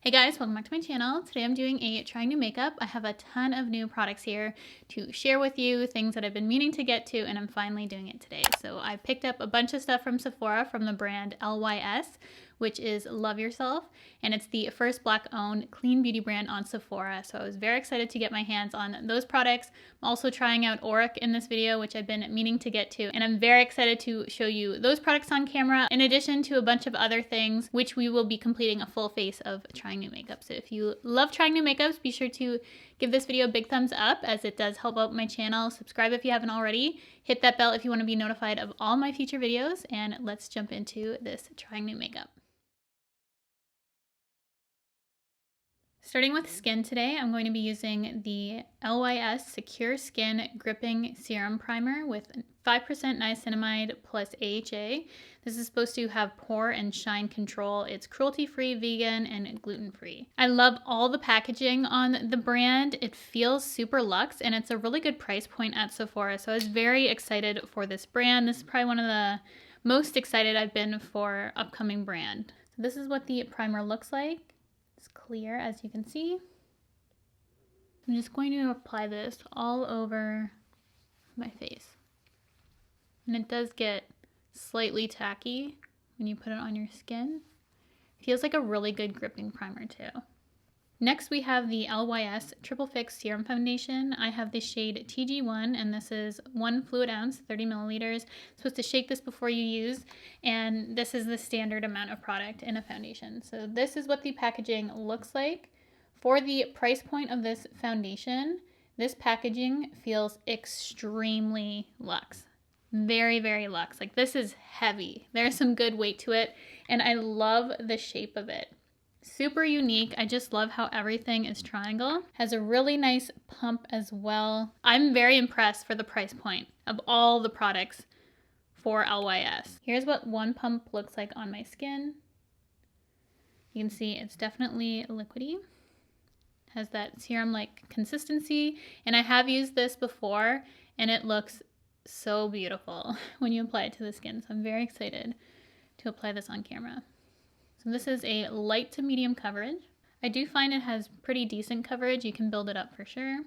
Hey guys, welcome back to my channel. Today I'm doing a trying new makeup. I have a ton of new products here to share with you, things that I've been meaning to get to, and I'm finally doing it today. So I picked up a bunch of stuff from Sephora from the brand LYS, which is Love Yourself, and it's the first Black-owned clean beauty brand on Sephora. So I was very excited to get my hands on those products. I'm also trying out Auric in this video, which I've been meaning to get to, and I'm very excited to show you those products on camera, in addition to a bunch of other things, which we will be completing a full face of trying new makeup. So if you love trying new makeups, be sure to give this video a big thumbs up, as it does help out my channel. Subscribe if you haven't already. Hit that bell if you want to be notified of all my future videos, and let's jump into this trying new makeup. Starting with skin today, I'm going to be using the LYS Secure Skin Gripping Serum Primer with 5% niacinamide plus AHA. This is supposed to have pore and shine control. It's cruelty-free, vegan, and gluten-free. I love all the packaging on the brand. It feels super luxe, and it's a really good price point at Sephora, so I was very excited for this brand. This is probably one of the most excited I've been for upcoming brand. So this is what the primer looks like. It's clear, as you can see. I'm just going to apply this all over my face. And it does get slightly tacky when you put it on your skin. It feels like a really good gripping primer too. Next we have the LYS Triple Fix Serum Foundation. I have the shade TG1, and this is 1 fluid ounce, 30 milliliters. Supposed to shake this before you use, and this is the standard amount of product in a foundation. So this is what the packaging looks like. For the price point of this foundation, this packaging feels extremely luxe. Very, very luxe. Like, this is heavy. There's some good weight to it, and I love the shape of it. Super unique. I just love how everything is triangle. Has a really nice pump as well. I'm very impressed for the price point of all the products for LYS. Here's what one pump looks like on my skin. You can see it's definitely liquidy. Has that serum-like consistency, and I have used this before, and it looks so beautiful when you apply it to the skin. So I'm very excited to apply this on camera. So this is a light to medium coverage. I do find it has pretty decent coverage. You can build it up for sure.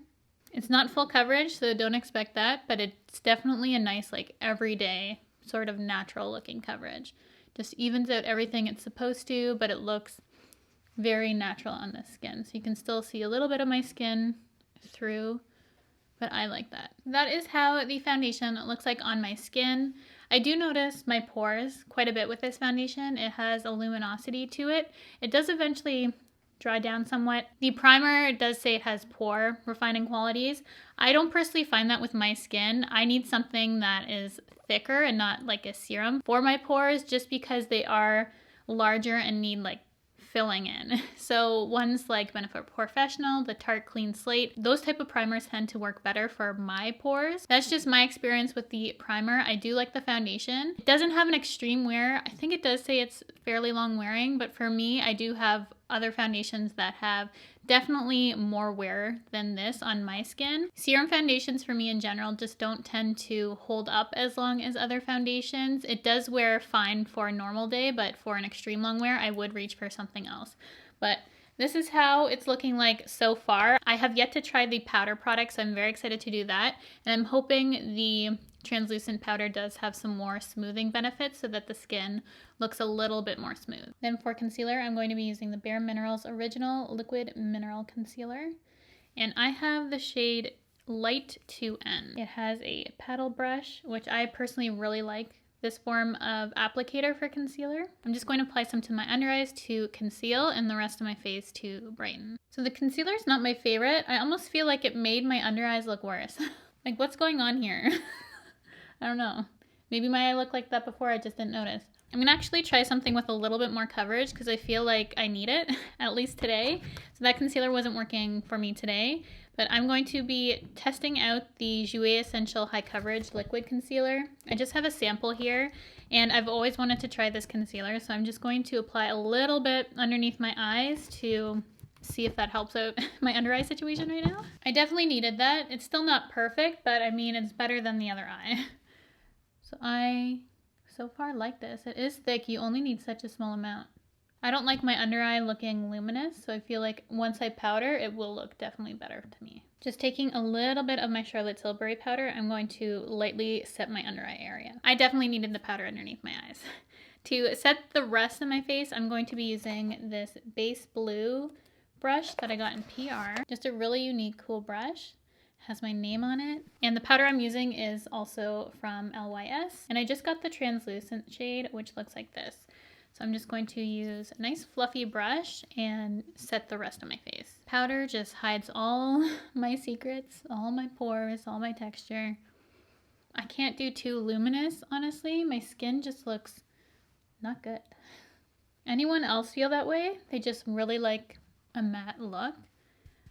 It's not full coverage, so don't expect that, but it's definitely a nice, like, everyday sort of natural looking coverage. Just evens out everything it's supposed to, but it looks very natural on the skin. So you can still see a little bit of my skin through, but I like that. That is how the foundation looks like on my skin. I do notice my pores quite a bit with this foundation. It has a luminosity to it. It does eventually dry down somewhat. The primer does say it has pore refining qualities. I don't personally find that with my skin. I need something that is thicker and not like a serum for my pores, just because they are larger and need like filling in. So ones like Benefit Professional, the Tarte Clean Slate, those type of primers tend to work better for my pores. That's just my experience with the primer. I do like the foundation. It doesn't have an extreme wear. I think it does say it's fairly long wearing, but for me, I do have other foundations that have definitely more wear than this on my skin. Serum foundations for me in general just don't tend to hold up as long as other foundations. It does wear fine for a normal day, but for an extreme long wear, I would reach for something else. But this is how it's looking like so far. I have yet to try the powder product, so I'm very excited to do that. And I'm hoping the translucent powder does have some more smoothing benefits so that the skin looks a little bit more smooth. Then for concealer, I'm going to be using the Bare Minerals Original Liquid Mineral Concealer. And I have the shade Light 2N. It has a paddle brush, which I personally really like this form of applicator for concealer. I'm just going to apply some to my under eyes to conceal and the rest of my face to brighten. So the concealer is not my favorite. I almost feel like it made my under eyes look worse. Like, what's going on here? I don't know. Maybe my eye looked like that before, I just didn't notice. I'm gonna actually try something with a little bit more coverage because I feel like I need it, at least today. So that concealer wasn't working for me today, but I'm going to be testing out the Jouer Essential High Coverage Liquid Concealer. I just have a sample here, and I've always wanted to try this concealer, so I'm just going to apply a little bit underneath my eyes to see if that helps out my under eye situation right now. I definitely needed that. It's still not perfect, but I mean, it's better than the other eye. So I so far like this. It is thick. You only need such a small amount. I don't like my under eye looking luminous, so I feel like once I powder, it will look definitely better to me. Just taking a little bit of my Charlotte Tilbury powder, I'm going to lightly set my under eye area. I definitely needed the powder underneath my eyes. To set the rest of my face, I'm going to be using this base blue brush that I got in PR. Just a really unique, cool brush. Has my name on it. And the powder I'm using is also from LYS. And I just got the translucent shade, which looks like this. So I'm just going to use a nice fluffy brush and set the rest of my face. Powder just hides all my secrets, all my pores, all my texture. I can't do too luminous, honestly. My skin just looks not good. Anyone else feel that way? They just really like a matte look?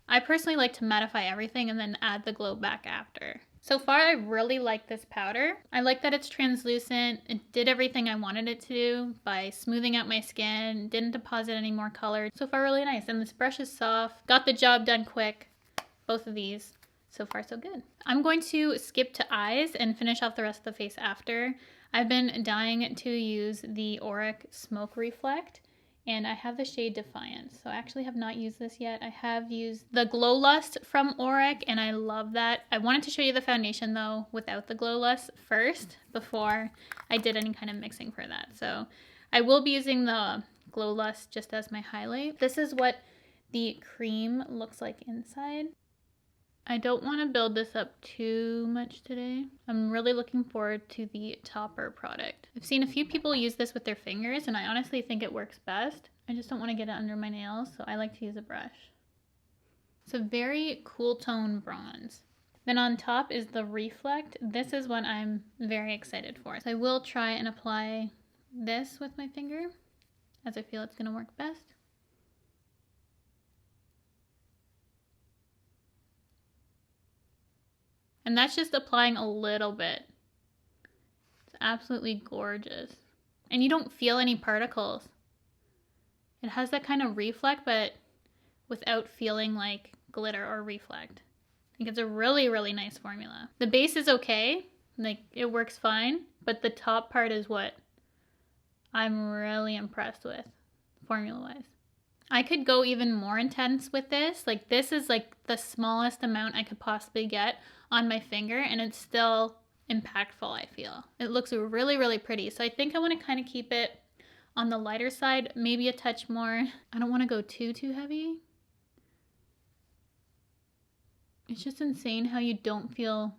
I personally like to mattify everything and then add the glow back after. So far, I really like this powder. I like that it's translucent. It did everything I wanted it to do by smoothing out my skin, didn't deposit any more color. So far, really nice. And this brush is soft. Got the job done quick. Both of these. So far, so good. I'm going to skip to eyes and finish off the rest of the face after. I've been dying to use the Auric Smoke Reflect, and I have the shade Defiance. So I actually have not used this yet. I have used the Glow Lust from Auric, and I love that. I wanted to show you the foundation though without the Glow Lust first before I did any kind of mixing for that. So I will be using the Glow Lust just as my highlight. This is what the cream looks like inside. I don't want to build this up too much today. I'm really looking forward to the topper product. I've seen a few people use this with their fingers, and I honestly think it works best. I just don't want to get it under my nails, so I like to use a brush. It's a very cool tone bronze. Then on top is the Reflect. This is what I'm very excited for. So I will try and apply this with my finger, as I feel it's going to work best. And that's just applying a little bit. It's absolutely gorgeous. And you don't feel any particles. It has that kind of reflect, but without feeling like glitter or reflect. I think it's a really, really nice formula. The base is okay. Like, it works fine. But the top part is what I'm really impressed with, formula-wise. I could go even more intense with this. Like, this is like the smallest amount I could possibly get on my finger, and it's still impactful, I feel. It looks really, really pretty. So I think I want to kind of keep it on the lighter side, maybe a touch more. I don't want to go too heavy. It's just insane how you don't feel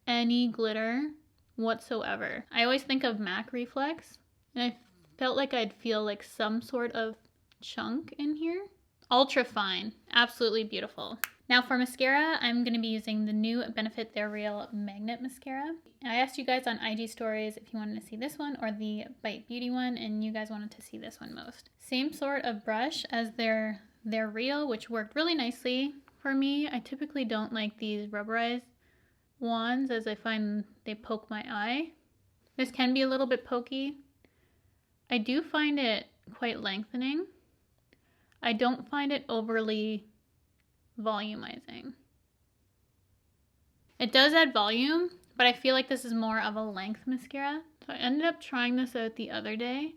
any glitter whatsoever. I always think of MAC Reflex, and I felt like I'd feel like some sort of chunk in here. Ultra fine, absolutely beautiful. Now for mascara, I'm going to be using the new Benefit They're Real Magnet Mascara. I asked you guys on IG stories if you wanted to see this one or the Bite Beauty one, and you guys wanted to see this one most. Same sort of brush as They're Real, which worked really nicely for me. I typically don't like these rubberized wands as I find they poke my eye. This can be a little bit pokey. I do find it quite lengthening. I don't find it overly volumizing. It does add volume, but I feel like this is more of a length mascara. So I ended up trying this out the other day,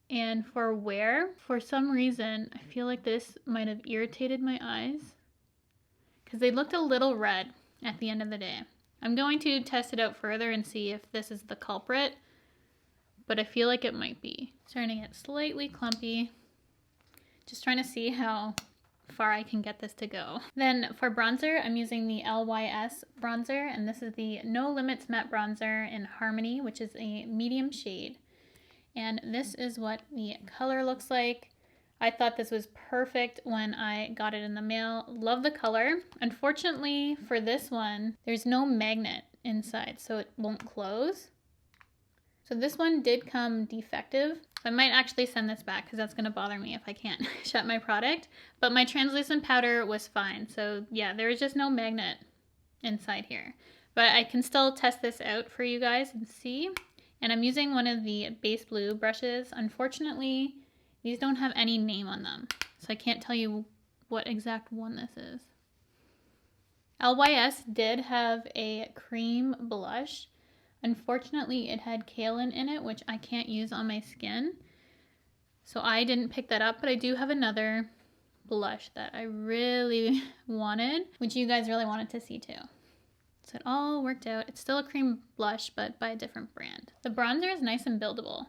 and for wear, for some reason, I feel like this might have irritated my eyes because they looked a little red at the end of the day. I'm going to test it out further and see if this is the culprit, but I feel like it might be. Starting to get slightly clumpy. Just trying to see how far I can get this to go. Then for bronzer, I'm using the LYS bronzer, and this is the No Limits Matte Bronzer in Harmony, which is a medium shade. And this is what the color looks like. I thought this was perfect when I got it in the mail. Love the color. Unfortunately for this one, there's no magnet inside, so it won't close. So this one did come defective. I might actually send this back because that's going to bother me if I can't shut my product. But my translucent powder was fine. So yeah, there is just no magnet inside here. But I can still test this out for you guys and see. And I'm using one of the base blue brushes. Unfortunately, these don't have any name on them. So I can't tell you what exact one this is. LYS did have a cream blush. Unfortunately, it had kaolin in it, which I can't use on my skin. So I didn't pick that up, but I do have another blush that I really wanted, which you guys really wanted to see too. So it all worked out. It's still a cream blush, but by a different brand. The bronzer is nice and buildable.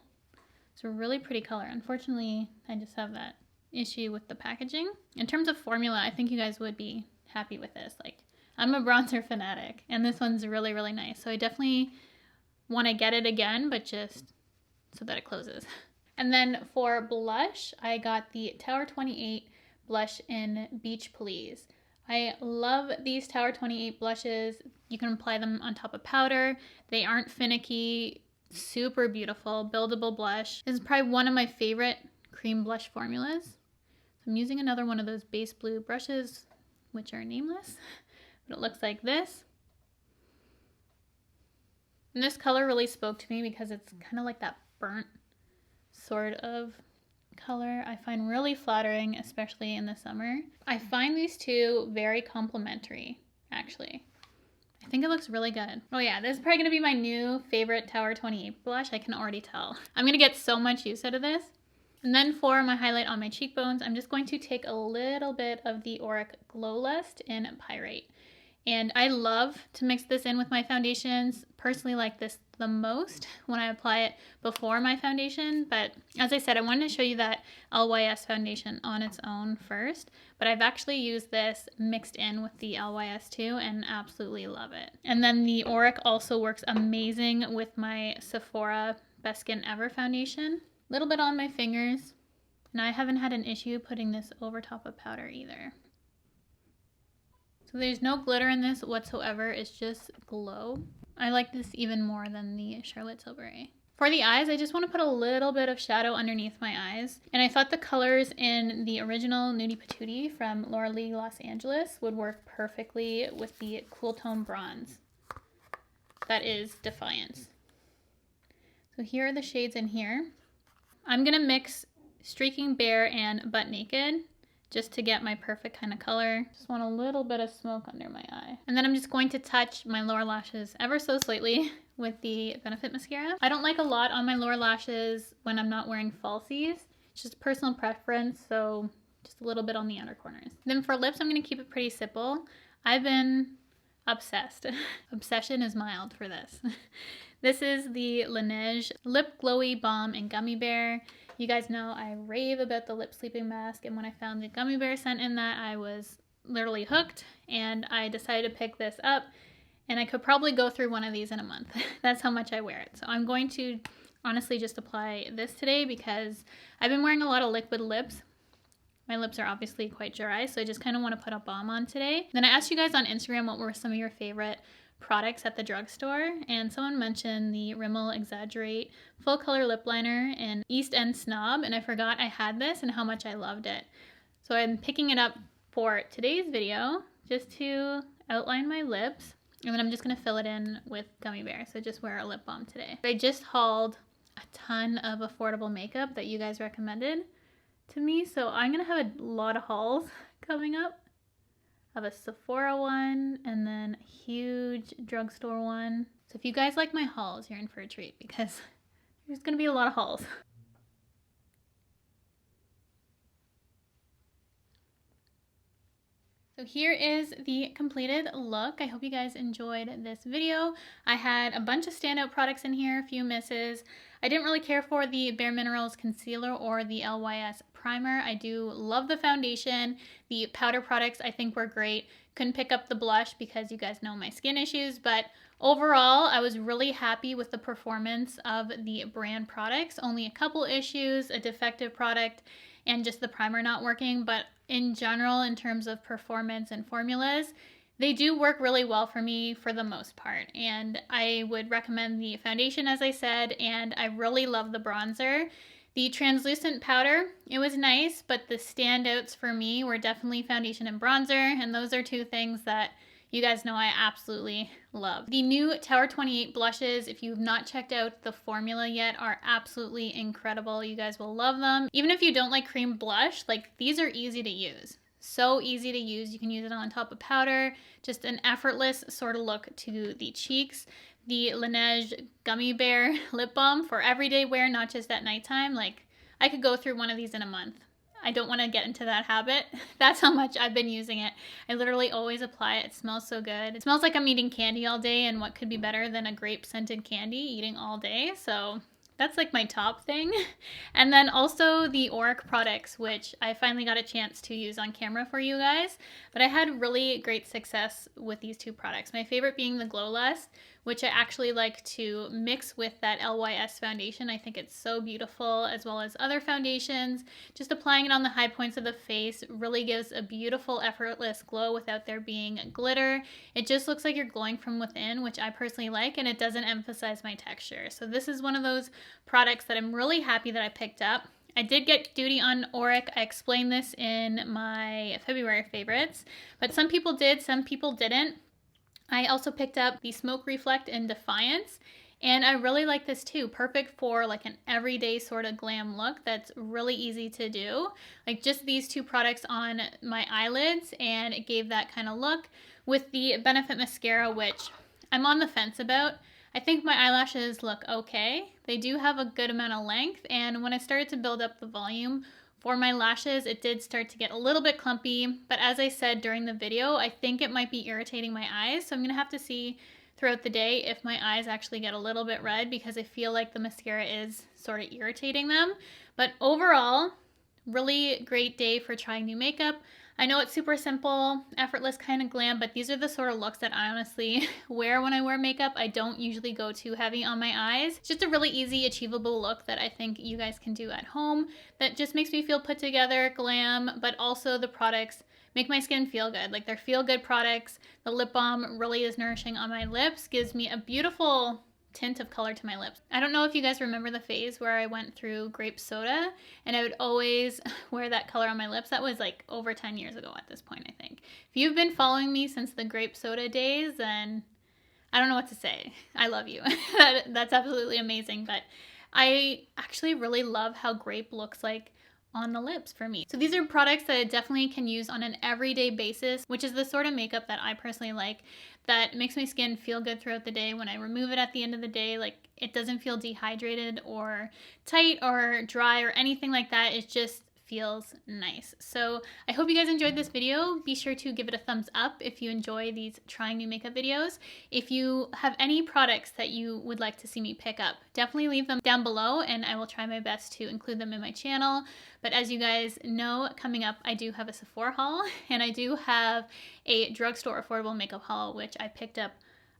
It's a really pretty color. Unfortunately, I just have that issue with the packaging. In terms of formula, I think you guys would be happy with this. Like, I'm a bronzer fanatic, and this one's really, really nice. So I definitely want to get it again, but just so that it closes. And then for blush, I got the Tower 28 blush in Beach Please. I love these Tower 28 blushes. You can apply them on top of powder. They aren't finicky, super beautiful, buildable blush. This is probably one of my favorite cream blush formulas. So I'm using another one of those base blue brushes, which are nameless, but it looks like this. And this color really spoke to me because it's kind of like that burnt sort of color I find really flattering, especially in the summer. I find these two very complementary, actually. I think it looks really good. Oh yeah, this is probably gonna be my new favorite Tower 28 blush. I can already tell. I'm gonna get so much use out of this. And then for my highlight on my cheekbones, I'm just going to take a little bit of the Auric Glow Lust in Pyrite. And I love to mix this in with my foundations. Personally like this the most when I apply it before my foundation. But as I said, I wanted to show you that LYS foundation on its own first. But I've actually used this mixed in with the LYS too and absolutely love it. And then the Auric also works amazing with my Sephora Best Skin Ever foundation. A little bit on my fingers. And I haven't had an issue putting this over top of powder either. So there's no glitter in this whatsoever, it's just glow. I like this even more than the Charlotte Tilbury. For the eyes, I just want to put a little bit of shadow underneath my eyes. And I thought the colors in the original Nudie Patootie from Laura Lee Los Angeles would work perfectly with the Cool Tone Bronze. That is Defiance. So here are the shades in here. I'm going to mix Streaking Bare and Butt Naked, just to get my perfect kind of color. Just want a little bit of smoke under my eye. And then I'm just going to touch my lower lashes ever so slightly with the Benefit Mascara. I don't like a lot on my lower lashes when I'm not wearing falsies. It's just personal preference, so just a little bit on the outer corners. Then for lips, I'm gonna keep it pretty simple. I've been obsessed. Obsession is mild for this. This is the Laneige Lip Glowy Balm in Gummy Bear. You guys know I rave about the lip sleeping mask, and when I found the gummy bear scent in that, I was literally hooked, and I decided to pick this up, and I could probably go through one of these in a month. That's how much I wear it. So I'm going to honestly just apply this today because I've been wearing a lot of liquid lips. My lips are obviously quite dry, so I just kind of want to put a balm on today. Then I asked you guys on Instagram what were some of your favorite products at the drugstore, and someone mentioned the Rimmel Exaggerate Full Color Lip Liner in East End Snob, and I forgot I had this and how much I loved it. So I'm picking it up for today's video just to outline my lips, and then I'm just going to fill it in with Gummy Bear, so just wear a lip balm today. I just hauled a ton of affordable makeup that you guys recommended to me, so I'm going to have a lot of hauls coming up. I have a Sephora one and then a huge drugstore one. So if you guys like my hauls, you're in for a treat because there's going to be a lot of hauls. So here is the completed look. I hope you guys enjoyed this video. I had a bunch of standout products in here, a few misses. I didn't really care for the Bare Minerals concealer or the LYS primer. I do love the foundation. The powder products I think were great. Couldn't pick up the blush because you guys know my skin issues, but overall I was really happy with the performance of the brand products. Only a couple issues, a defective product, and just the primer not working, but in general, in terms of performance and formulas, they do work really well for me for the most part. And I would recommend the foundation, as I said, and I really love the bronzer. The translucent powder, it was nice, but the standouts for me were definitely foundation and bronzer, and those are two things that you guys know I absolutely love. The new Tower 28 blushes, if you've not checked out the formula yet, are absolutely incredible. You guys will love them. Even if you don't like cream blush, like these are easy to use. So easy to use. You can use it on top of powder. Just an effortless sort of look to the cheeks. The Laneige Gummy Bear Lip Balm for everyday wear, not just at nighttime. Like, I could go through one of these in a month. I don't want to get into that habit. That's how much I've been using it. I literally always apply it. It smells so good. It smells like I'm eating candy all day, and what could be better than a grape scented candy eating all day? So that's like my top thing. And then also the Auric products, which I finally got a chance to use on camera for you guys. But I had really great success with these two products. My favorite being the Glow Lust, which I actually like to mix with that LYS foundation. I think it's so beautiful, as well as other foundations. Just applying it on the high points of the face really gives a beautiful, effortless glow without there being glitter. It just looks like you're glowing from within, which I personally like, and it doesn't emphasize my texture. So this is one of those products that I'm really happy that I picked up. I did get duty on Auric. I explained this in my February favorites, but some people did, some people didn't. I also picked up the Smoke Reflect in Defiance, and I really like this too. Perfect for like an everyday sort of glam look that's really easy to do. Like just these two products on my eyelids, and it gave that kind of look. With the Benefit Mascara, which I'm on the fence about. I think my eyelashes look okay. They do have a good amount of length, and when I started to build up the volume for my lashes, it did start to get a little bit clumpy, but as I said during the video, I think it might be irritating my eyes, so I'm going to have to see throughout the day if my eyes actually get a little bit red, because I feel like the mascara is sort of irritating them. But overall, really great day for trying new makeup. I know it's super simple, effortless kind of glam, but these are the sort of looks that I honestly wear when I wear makeup. I don't usually go too heavy on my eyes. It's just a really easy, achievable look that I think you guys can do at home that just makes me feel put together, glam, but also the products make my skin feel good. Like, they're feel-good products. The lip balm really is nourishing on my lips, gives me a beautiful tint of color to my lips. I don't know if you guys remember the phase where I went through grape soda and I would always wear that color on my lips. That was like over 10 years ago at this point, I think. If you've been following me since the grape soda days, then I don't know what to say. I love you. That's absolutely amazing. But I actually really love how grape looks like on the lips for me. So these are products that I definitely can use on an everyday basis, which is the sort of makeup that I personally like, that makes my skin feel good throughout the day. When I remove it at the end of the day, like, it doesn't feel dehydrated or tight or dry or anything like that. It just feels nice. So I hope you guys enjoyed this video. Be sure to give it a thumbs up if you enjoy these trying new makeup videos. If you have any products that you would like to see me pick up, definitely leave them down below and I will try my best to include them in my channel. But as you guys know, coming up, I do have a Sephora haul and I do have a drugstore affordable makeup haul, which I picked up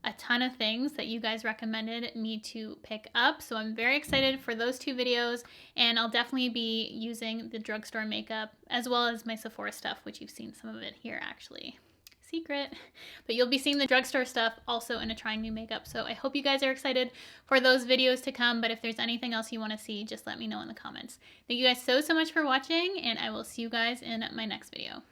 a ton of things that you guys recommended me to pick up. So I'm very excited for those two videos, and I'll definitely be using the drugstore makeup as well as my Sephora stuff, which you've seen some of it here actually. Secret. But you'll be seeing the drugstore stuff also in a trying new makeup. So I hope you guys are excited for those videos to come, but if there's anything else you want to see, just let me know in the comments. Thank you guys so much for watching, and I will see you guys in my next video.